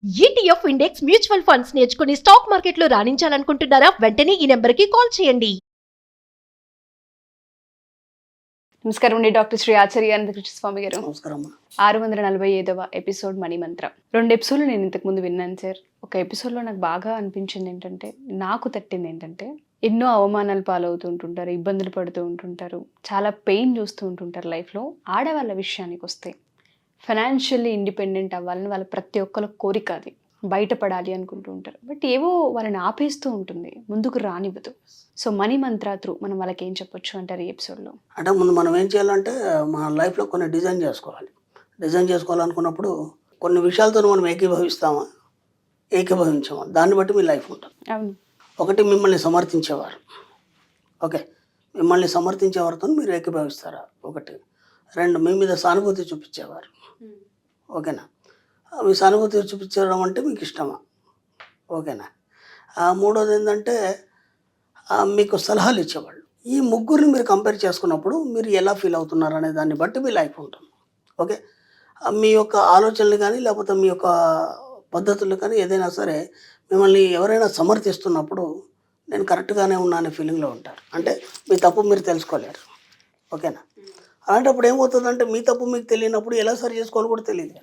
ETF index mutual funds నేర్చుకుని stock మార్కెట్లో రాణించాలనుకుంటున్నారా? వెంటనే ఈ నెంబర్కి కాల్ చేయండి. నమస్కారం అండి, డాక్టర్ శ్రీ ఆచార్య అనంతకృష్ణ స్వామి గారు. నమస్కారం. 645వ ఎపిసోడ్ మనీ మంత్ర. 2 ఎపిసోడ్లు నేను ఇంతకు ముందు విన్నాను సార్. ఒక ఎపిసోడ్లో నాకు బాగా అనిపించింది ఏంటంటే, నాకు తట్టింది ఏంటంటే, ఎన్నో అవమానాలు పాలవుతూ ఉంటుంటారు, ఇబ్బందులు పడుతూ ఉంటుంటారు, చాలా పెయిన్ చూస్తూ ఉంటుంటారు లైఫ్లో. ఆడవాళ్ళ విషయానికి వస్తే ఫైనాన్షియల్లీ ఇండిపెండెంట్ అవ్వాలని వాళ్ళ ప్రతి ఒక్కరి కోరిక, అది బయటపడాలి అనుకుంటూ ఉంటారు. బట్ ఏవో వాళ్ళని ఆపేస్తూ ఉంటుంది, ముందుకు రానివ్వదు. సో మనీ మంత్ర త్రూ మనం వాళ్ళకి ఏం చెప్పొచ్చు అంటారు ఈ ఎపిసోడ్లో? అంటే ముందు మనం ఏం చేయాలంటే మన లైఫ్లో కొన్ని డిజైన్ చేసుకోవాలి. డిజైన్ చేసుకోవాలనుకున్నప్పుడు కొన్ని విషయాలతో మనం ఏకీభవిస్తామా, ఏకీభవించామా, దాన్ని బట్టి మీ లైఫ్ ఉంటుంది. అవును. ఒకటి, మిమ్మల్ని సమర్థించేవారు. ఓకే, మిమ్మల్ని సమర్థించేవారితో మీరు ఏకీభవిస్తారా? ఒకటి. 2, మీ మీద సానుభూతి చూపించేవారు. ఓకేనా? మీ సానుభూతి చూపించడం అంటే మీకు ఇష్టమా? ఓకేనా? మూడోది ఏంటంటే మీకు సలహాలు ఇచ్చేవాళ్ళు. ఈ ముగ్గురిని మీరు కంపేర్ చేసుకున్నప్పుడు మీరు ఎలా ఫీల్ అవుతున్నారు అనే దాన్ని బట్టి మీ లైఫ్ ఉంటుంది. ఓకే, మీ యొక్క ఆలోచనలు కానీ లేకపోతే మీ యొక్క పద్ధతులు కానీ ఏదైనా సరే మిమ్మల్ని ఎవరైనా సమర్థిస్తున్నప్పుడు నేను కరెక్ట్గానే ఉన్నా అనే ఫీలింగ్లో ఉంటారు. అంటే మీ తప్పు మీరు తెలుసుకోలేరు. ఓకేనా? అలాంటప్పుడు ఏమవుతుందంటే మీ తప్పు మీకు తెలియనప్పుడు ఎలా సరి చేసుకోవాలో కూడా తెలియదు.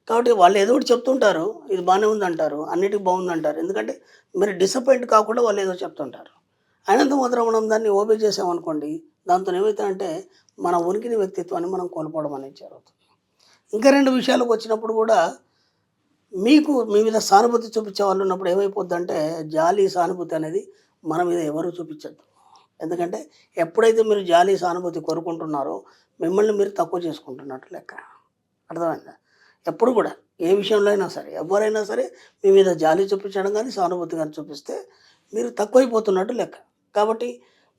కాబట్టి వాళ్ళు ఏదో ఒకటి చెప్తుంటారు, ఇది బాగానే ఉందంటారు, అన్నిటికీ బాగుందంటారు. ఎందుకంటే మీరు డిసప్పాయింట్ కాకుండా వాళ్ళు ఏదో చెప్తుంటారు. అయినంత మాత్రం మనం దాన్ని ఓబే చేసామనుకోండి, దాంతో ఏమవుతుందంటే మన ఉనికిని, వ్యక్తిత్వాన్ని మనం కోల్పోవడం అనేది జరుగుతుంది. ఇంకా 2 విషయాలకు వచ్చినప్పుడు కూడా మీకు మీ మీద సానుభూతి చూపించే వాళ్ళు ఉన్నప్పుడు ఏమైపోద్దంటే జాలి, సానుభూతి అనేది మన మీద ఎవరు చూపించద్దు. ఎందుకంటే ఎప్పుడైతే మీరు జాలి, సానుభూతి కోరుకుంటున్నారో మిమ్మల్ని మీరు తక్కువ చేసుకుంటున్నట్టు లెక్క. అర్థమైందా? ఎప్పుడు కూడా ఏ విషయంలో అయినా సరే ఎవరైనా సరే మీ మీద జాలి చూపించడం కానీ సానుభూతి కానీ చూపిస్తే మీరు తక్కువైపోతున్నట్టు లెక్క. కాబట్టి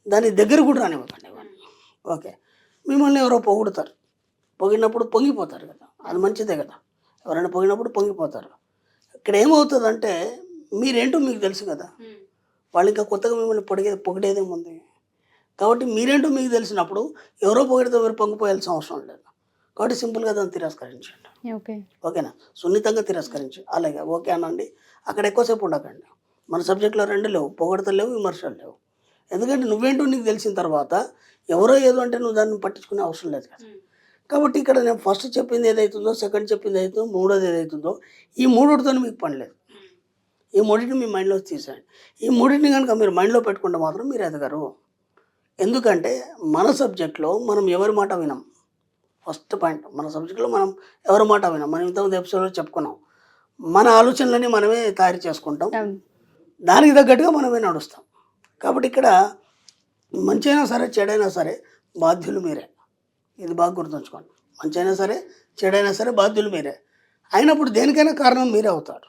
దాని దగ్గర కూడా రానివ్వకండి వాళ్ళు. ఓకే, మిమ్మల్ని ఎవరో పొగుడుతారు, పొగిడినప్పుడు పొంగిపోతారు కదా, అది మంచిదే కదా. ఎవరైనా పొగిడినప్పుడు పొంగిపోతారు. ఇక్కడ ఏమవుతుందంటే మీరేంటో మీకు తెలుసు కదా, వాళ్ళు ఇంకా కొత్తగా మిమ్మల్ని పొగిడేదేముంది. కాబట్టి మీరేంటో మీకు తెలిసినప్పుడు ఎవరో పొగిడితే మీరు పొంగిపోయాల్సిన అవసరం లేదు. కాబట్టి సింపుల్గా దాన్ని తిరస్కరించండి. ఓకేనా? సున్నితంగా తిరస్కరించి అలాగే ఓకే అనండి. అక్కడ ఎక్కువసేపు ఉండకండి. మన సబ్జెక్ట్లో 2 లేవు, పొగడతలు లేవు, విమర్శలు లేవు. ఎందుకంటే నువ్వేంటో నీకు తెలిసిన తర్వాత ఎవరో ఏదో అంటే నువ్వు దాన్ని పట్టించుకునే అవసరం లేదు కదా. కాబట్టి ఇక్కడ నేను ఫస్ట్ చెప్పింది ఏదైతుందో, సెకండ్ చెప్పింది ఏదైతుందో, మూడోది ఏదైతుందో, ఈ మూడిటితో మీకు పని లేదు. ఈ మూడింటిని మీ మైండ్లో తీసేయండి. ఈ మూడింటిని కనుక మీరు మైండ్లో పెట్టుకుంటే మాత్రం మీరు ఎదగరు. ఎందుకంటే మన సబ్జెక్ట్లో మనం ఎవరి మాట వినం. ఫస్ట్ పాయింట్, మన సబ్జెక్ట్లో మనం ఎవరి మాట వినం. మనం ఇంతకుముందు ఎపిసోడ్లో చెప్పుకున్నాం, మన ఆలోచనలని మనమే తయారు చేసుకుంటాం, దానికి తగ్గట్టుగా మనమే నడుస్తాం. కాబట్టి ఇక్కడ మంచి అయినా సరే చెడైనా సరే బాధ్యులు మీరే. ఇది బాగా గుర్తుంచుకోండి. మంచి అయినా సరే చెడైనా సరే బాధ్యులు మీరే. అయినప్పుడు దేనికైనా కారణం మీరే అవుతారు.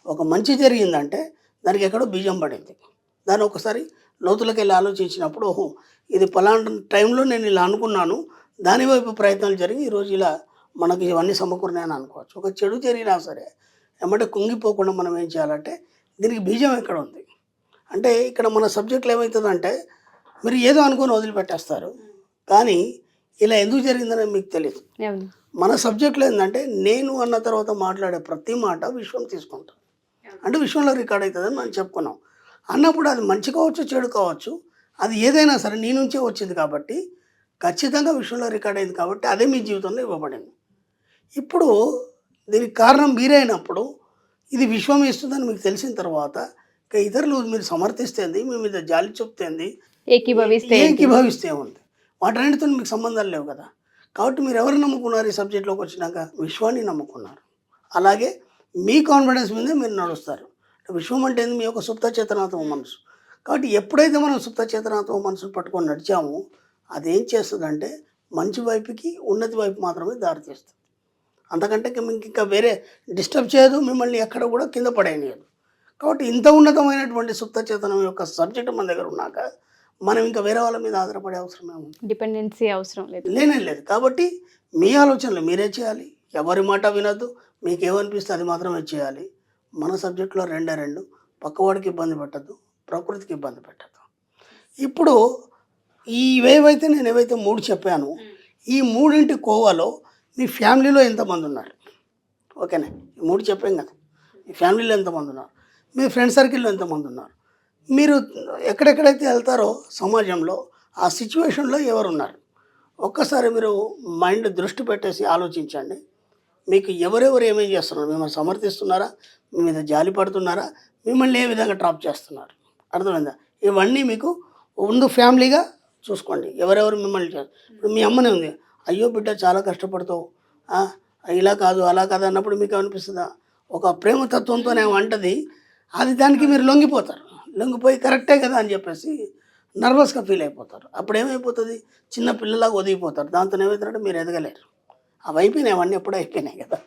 ఒక మంచి జరిగిందంటే దానికి ఎక్కడో బీజం పడింది. దాన్ని ఒకసారి లోతులకు వెళ్ళి ఆలోచించినప్పుడు ఓహో ఇది పలానా టైంలో నేను ఇలా అనుకున్నాను, దానివైపు ప్రయత్నాలు జరిగి ఈరోజు ఇలా మనకి ఇవన్నీ సమకూరినాయని అనుకోవచ్చు. ఒక చెడు జరిగినా సరే ఏమంటే కుంగిపోకుండా మనం ఏం చేయాలంటే దీనికి బీజం ఎక్కడ ఉంది అంటే ఇక్కడ మన సబ్జెక్టులు ఏమవుతుందంటే మీరు ఏదో అనుకొని వదిలిపెట్టేస్తారు, కానీ ఇలా ఎందుకు జరిగిందని మీకు తెలియదు. మన సబ్జెక్టులో ఏంటంటే నేను అన్న తర్వాత మాట్లాడే ప్రతి మాట విశ్వం తీసుకుంటాం, అంటే విశ్వంలో రికార్డ్ అవుతుందని మనం చెప్పుకున్నాం. అన్నప్పుడు అది మంచి కావచ్చు, చెడు కావచ్చు, అది ఏదైనా సరే నీ నుంచే వచ్చింది కాబట్టి ఖచ్చితంగా విశ్వంలో రికార్డ్ అయింది కాబట్టి అదే మీ జీవితంలో ఇవ్వబడింది. ఇప్పుడు దీనికి కారణం మీరే అయినప్పుడు ఇది విశ్వం ఇస్తుందని మీకు తెలిసిన తర్వాత ఇక ఇతరులు మీరు సమర్థిస్తేంది, మీ మీద జాలి చూపుతేంది, ఏకీభవిస్తే ఉంది, వాటన్నిటితో మీకు సంబంధాలు లేవు కదా. కాబట్టి మీరు ఎవరు నమ్ముకున్నారు ఈ సబ్జెక్ట్లోకి వచ్చినాక? విశ్వాన్ని నమ్ముకున్నారు. అలాగే మీ కాన్ఫిడెన్స్ మీదే మీరు నడుస్తారు. విశ్వం అంటే మీ యొక్క సుప్త చేతనాత్మ మనసు. కాబట్టి ఎప్పుడైతే మనం సుప్త చేతనాత్మ మనసును పట్టుకొని నడిచామో అదేం చేస్తుందంటే మంచి వైపుకి, ఉన్నతి వైపు మాత్రమే దారితీస్తుంది. అంతకంటే మీకు ఇంకా వేరే డిస్టర్బ్ చేయదు, మిమ్మల్ని ఎక్కడ కూడా కింద పడేయనియదు. కాబట్టి ఇంత ఉన్నతమైనటువంటి సుప్త చేతనం యొక్క సబ్జెక్ట్ మన దగ్గర ఉన్నాక మనం ఇంకా వేరే వాళ్ళ మీద ఆధారపడే అవసరమే ఉంది, డిపెండెన్సీ అవసరం లేదు. కాబట్టి మీ ఆలోచనలు మీరే చేయాలి, ఎవరి మాట వినద్దు, మీకు ఏమనిపిస్తే అది మాత్రమే చేయాలి. మన సబ్జెక్టులో 2 పక్కవాడికి ఇబ్బంది పెట్టద్దు, ప్రకృతికి ఇబ్బంది పెట్టద్దు. ఇప్పుడు ఇవేవైతే నేను ఏవైతే 3 చెప్పాను, ఈ 3 కోవాలో మీ ఫ్యామిలీలో ఎంతమంది ఉన్నారు? ఓకేనా? ఈ 3 చెప్పాం కదా, మీ ఫ్యామిలీలో ఎంతమంది ఉన్నారు, మీ ఫ్రెండ్ సర్కిల్లో ఎంతమంది ఉన్నారు, మీరు ఎక్కడెక్కడైతే వెళ్తారో సమాజంలో ఆ సిచ్యువేషన్లో ఎవరు ఉన్నారు, ఒక్కసారి మీరు మైండ్ దృష్టి పెట్టేసి ఆలోచించండి. మీకు ఎవరెవరు ఏమేం చేస్తున్నారు, మిమ్మల్ని సమర్థిస్తున్నారా, మీ మీద జాలి పడుతున్నారా, మిమ్మల్ని ఏ విధంగా ట్రాప్ చేస్తున్నారు, అర్థమైందా? ఇవన్నీ మీకు ముందు ఫ్యామిలీగా చూసుకోండి. ఎవరెవరు మిమ్మల్ని ఇప్పుడు మీ అమ్మనే ఉంది, అయ్యో బిడ్డ చాలా కష్టపడతావు, ఇలా కాదు అలా కాదు అన్నప్పుడు మీకు అనిపిస్తుందా? ఒక ప్రేమతత్వంతోనే అంటది, అది దానికి మీరు లొంగిపోతారు. లొంగిపోయి కరెక్టే కదా అని చెప్పేసి నర్వస్గా ఫీల్ అయిపోతారు. అప్పుడు ఏమైపోతుంది, చిన్న పిల్లలాగా ఒదిగిపోతారు. దాంతో ఏమవుతారంటే మీరు ఎదగలేరు. అవి అయిపోయినాయి, అవన్నీ ఎప్పుడూ అయిపోయినాయి కదా.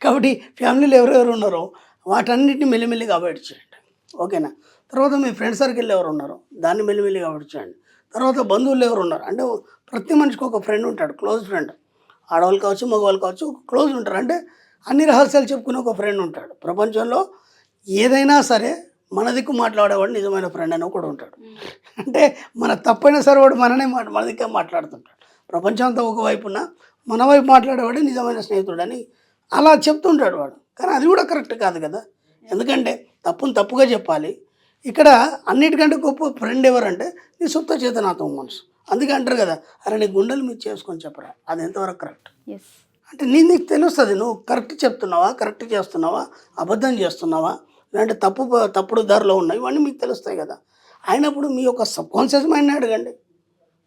కాబట్టి ఫ్యామిలీలో ఎవరెవరు ఉన్నారో వాటన్నిటిని మెల్లిమెల్లిగా అవాయిడ్ చేయండి, ఓకేనా? తర్వాత మీ ఫ్రెండ్ సర్కిల్ ఎవరు ఉన్నారో దాన్ని మెల్లిమెల్లిగా అవాయిడ్ చేయండి. తర్వాత బంధువులు ఎవరు ఉన్నారు అంటే ప్రతి మనిషికి ఒక ఫ్రెండ్ ఉంటాడు, క్లోజ్ ఫ్రెండ్. ఆడవాళ్ళు కావచ్చు, మగవాళ్ళు కావచ్చు, క్లోజ్ ఉంటారు. అంటే అన్ని రహస్యాలు చెప్పుకునే ఒక ఫ్రెండ్ ఉంటాడు. ప్రపంచంలో ఏదైనా సరే మన దిక్కు మాట్లాడేవాడు నిజమైన ఫ్రెండ్ అని ఒకడు ఉంటాడు. అంటే మన తప్పైనా సరే వాడు మన దిక్కే మాట్లాడుతుంటాడు. ప్రపంచం అంతా ఒకవైపున మన వైపు మాట్లాడేవాడు నిజమైన స్నేహితుడు అని అలా చెప్తుంటాడు వాడు. కానీ అది కూడా కరెక్ట్ కాదు కదా, ఎందుకంటే తప్పును తప్పుగా చెప్పాలి. ఇక్కడ అన్నిటికంటే గొప్ప ఫ్రెండ్ ఎవరంటే నీ సుప్త చేతనాత్మ మనసు. అందుకే అంటారు కదా, అరే నీ గుండెలు మీరు చేసుకొని చెప్పరా, అది ఎంతవరకు కరెక్ట్ అంటే నీకు తెలుస్తుంది. నువ్వు కరెక్ట్ చెప్తున్నావా, కరెక్ట్ చేస్తున్నావా, అబద్ధం చేస్తున్నావా, లేదంటే తప్పుడు దారిలో ఉన్నాయి, ఇవన్నీ మీకు తెలుస్తాయి కదా. అయినప్పుడు మీ యొక్క సబ్కాన్షియస్ మైండ్ని అడగండి,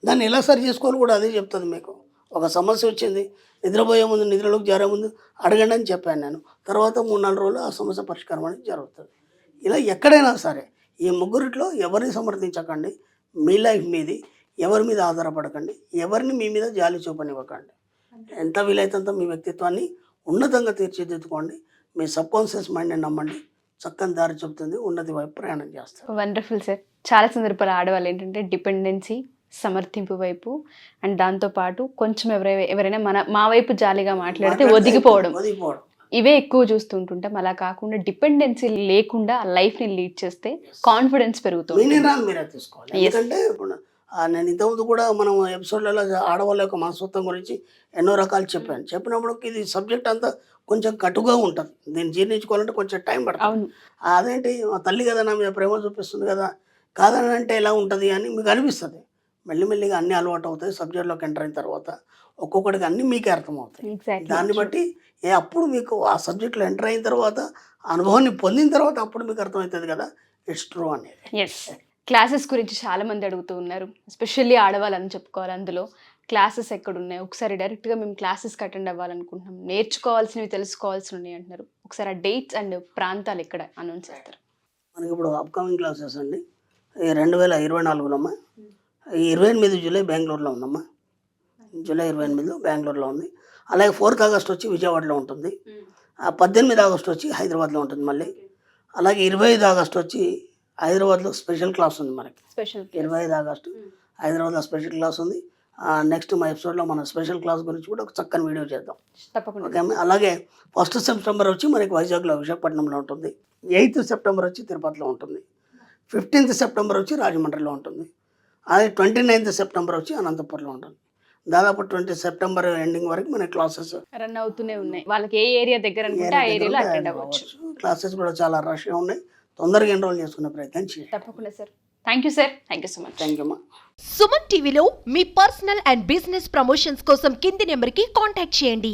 దాన్ని ఎలా సరి చేసుకోవాలి కూడా అదే చెప్తుంది మీకు. ఒక సమస్య వచ్చింది, నిద్రపోయే ముందు, నిద్రలోకి చేరే ముందు అడగండి అని చెప్పాను నేను. తర్వాత 3-4 రోజులు ఆ సమస్య పరిష్కారం అనేది జరుగుతుంది. ఇలా ఎక్కడైనా సరే ఈ ముగ్గురిట్లో ఎవరిని సమర్థించకండి. మీ లైఫ్ మీది, ఎవరి మీద ఆధారపడకండి, ఎవరిని మీ మీద జాలి చూపనివ్వకండి. ఎంత వీలైతే అంత మీ వ్యక్తిత్వాన్ని ఉన్నతంగా తీర్చిదిద్దుకోండి. మీ సబ్కాన్షియస్ మైండ్ని నమ్మండి, చక్కని దారి చెబుతుంది, ఉన్నతి వైపు ప్రయాణం చేస్తారు. Wonderful sir. చాలా సందర్భాలు ఆడవాళ్ళు ఏంటంటే డిపెండెన్సీ, సమర్థింపు వైపు అండ్ దాంతోపాటు కొంచెం ఎవరైనా మా వైపు జాలిగా మాట్లాడితే ఒదిగిపోవడం, ఇవే ఎక్కువ చూస్తుంటుంటాం. అలా కాకుండా డిపెండెన్సీ లేకుండా లైఫ్ని లీడ్ చేస్తే కాన్ఫిడెన్స్ పెరుగుతుంది. మీరే తీసుకోవాలి. ఎందుకంటే ఇప్పుడు నేను ఇంతకుముందు కూడా మనం ఎపిసోడ్లలో ఆడవాళ్ళ యొక్క మనస్తత్వం గురించి ఎన్నో రకాలు చెప్పినప్పుడు ఇది సబ్జెక్ట్ అంతా కొంచెం కటుగా ఉంటుంది. దీన్ని జీర్ణించుకోవాలంటే కొంచెం టైం పడుతుంది. అదేంటి మా తల్లి కదా నా మీద ప్రేమ చూపిస్తుంది కదా, కాదని అంటే ఎలా ఉంటుంది అని మీకు అనిపిస్తుంది. మెల్లిమెల్లిగా అన్నీ అలవాటు అవుతాయి. సబ్జెక్ట్లోకి ఎంటర్ అయిన తర్వాత ఒక్కొక్కటికి అన్నీ మీకే అర్థమవుతాయి. దాన్ని బట్టి అప్పుడు మీకు ఆ సబ్జెక్ట్లో ఎంటర్ అయిన తర్వాత అనుభవాన్ని పొందిన తర్వాత అప్పుడు మీకు అర్థమవుతుంది కదా ఇట్స్ ట్రూ అనేది. ఎస్. క్లాసెస్ గురించి చాలా మంది అడుగుతూ ఉన్నారు, ఎస్పెషల్లీ ఆడవాళ్ళని చెప్పుకోవాలి. అందులో క్లాసెస్ ఎక్కడున్నాయి, ఒకసారి డైరెక్ట్గా మేము క్లాసెస్కి అటెండ్ అవ్వాలనుకుంటున్నాం, నేర్చుకోవాల్సినవి తెలుసుకోవాల్సినవి ఉన్నాయి అంటున్నారు. ఒకసారి ఆ డేట్స్ అండ్ ప్రాంతాలు ఎక్కడ అనౌన్స్ చేస్తారు? మనకి ఇప్పుడు అప్కమింగ్ క్లాసెస్ అండి 2024లో అమ్మా, 28 జూలై బెంగళూరులో ఉందమ్మా. జూలై 28 బెంగళూరులో ఉంది. అలాగే 4th ఆగస్ట్ వచ్చి విజయవాడలో ఉంటుంది. 18 ఆగస్ట్ వచ్చి హైదరాబాద్లో ఉంటుంది మళ్ళీ. అలాగే 25 ఆగస్ట్ వచ్చి హైదరాబాద్లో స్పెషల్ క్లాస్ ఉంది మనకి. 25 ఆగస్టు హైదరాబాద్లో స్పెషల్ క్లాస్ ఉంది. నెక్స్ట్ మా ఎపిసోడ్లో మన స్పెషల్ క్లాస్ గురించి కూడా ఒక చక్కని వీడియో చేద్దాం. ఓకే. అలాగే 1 సెప్టెంబర్ వచ్చి మనకి వైజాగ్లో విశాఖపట్నంలో ఉంటుంది. 8th సెప్టెంబర్ వచ్చి తిరుపతిలో ఉంటుంది. 15th సెప్టెంబర్ వచ్చి రాజమండ్రిలో ఉంటుంది. అలాగే 29th సెప్టెంబర్ వచ్చి అనంతపురంలో ఉంటుంది. దాదాపు 20 సెప్టెంబర్ ఎండింగ్ వరకు మన క్లాసెస్ రన్ అవుతూనే ఉన్నాయి. వాళ్ళకి ఏ ఏరియా దగ్గర అనుకుంటే ఆ ఏరియాలో అటెండ్ అవ్వచ్చు. క్లాసెస్ కూడా చాలా రష్గా ఉన్నాయి. తొందరగా ఎన్రోల్ చేసుకునే ప్రయత్నం చేయండి. తప్పకుండా sir. Thank you sir. Thank you so much. Thank you అమ్మా. సుమన్ టీవీలో మీ పర్సనల్ అండ్ బిజినెస్ ప్రమోషన్స్ కోసం కింది నెంబర్కి కాంటాక్ట్ చేయండి.